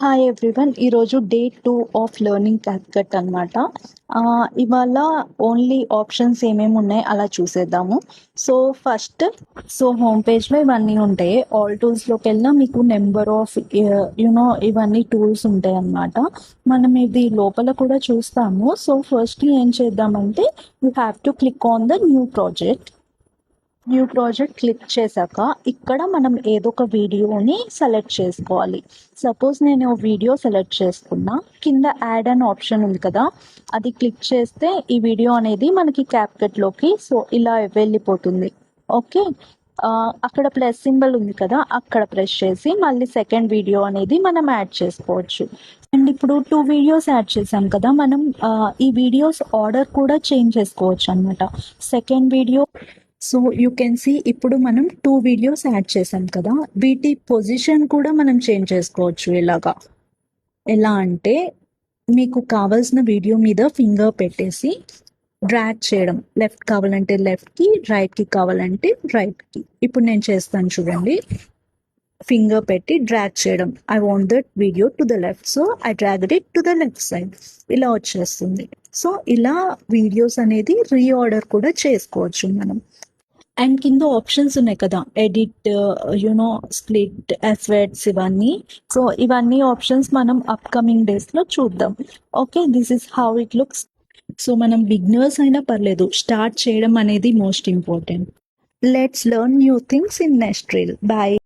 Hi everyone. ఈరోజు day 2 of learning CapCut అనమాట. ఇవాళ ఓన్లీ ఆప్షన్స్ ఏమేమి ఉన్నాయి అలా చూసేద్దాము. సో హోమ్ పేజ్లో ఇవన్నీ ఉంటాయి. ఆల్ టూల్స్లోకి వెళ్ళినా మీకు నెంబర్ ఆఫ్ ఇవన్నీ టూల్స్ ఉంటాయి అన్నమాట. మనం ఇది లోపల కూడా చూస్తాము. సో ఫస్ట్ ఏం చేద్దామంటే you have to click on the new project click చేశాక ఇక్కడ మనం ఏదో ఒక వీడియోని సెలెక్ట్ చేసుకోవాలి. సపోజ్ నేను వీడియో సెలెక్ట్ చేసుకున్నా, కింద యాడ్ అన్ ఆప్షన్ ఉంది కదా, అది క్లిక్ చేస్తే ఈ వీడియో అనేది మనకి క్యాప్కట్లోకి సో ఇలా వెళ్ళిపోతుంది. ఓకే, అక్కడ ప్లస్ సింబల్ ఉంది కదా, అక్కడ ప్రెస్ చేసి మళ్ళీ సెకండ్ వీడియో అనేది మనం యాడ్ చేసుకోవచ్చు. అండ్ ఇప్పుడు 2 వీడియోస్ యాడ్ చేసాం కదా, మనం ఈ వీడియోస్ ఆర్డర్ కూడా చేంజ్ చేసుకోవచ్చు అనమాట. Second video, so you can see ఇప్పుడు మనం 2 వీడియోస్ యాడ్ చేసాం కదా, వీటి పొజిషన్ కూడా మనం చేంజ్ చేసుకోవచ్చు. ఎలా అంటే మీకు కావాల్సిన వీడియో మీద ఫింగర్ పెట్టేసి డ్రాగ్ చేయడం, లెఫ్ట్ కావాలంటే లెఫ్ట్కి, రైట్కి కావాలంటే రైట్కి. ఇప్పుడు నేను చేస్తాను చూడండి. ఫింగర్ పెట్టి డ్రాగ్ చేయడం, I want that video to the left, so I dragged it to the left side, ఇలా వచ్చేస్తుంది. సో ఇలా వీడియోస్ అనేది రీఆర్డర్ కూడా చేసుకోవచ్చు మనం. అండ్ కింద ఆప్షన్స్ ఉన్నాయి కదా, ఎడిట్, స్ప్లిట్, ఎఫెక్ట్స్, ఇవన్నీ. సో ఇవన్నీ ఆప్షన్స్ మనం అప్కమింగ్ డేస్లో చూద్దాం. Okay, this is how it looks. So మనం బిగినర్స్ అయినా పర్లేదు, స్టార్ట్ చేయడం అనేది most important. Let's learn new things in next reel. Bye.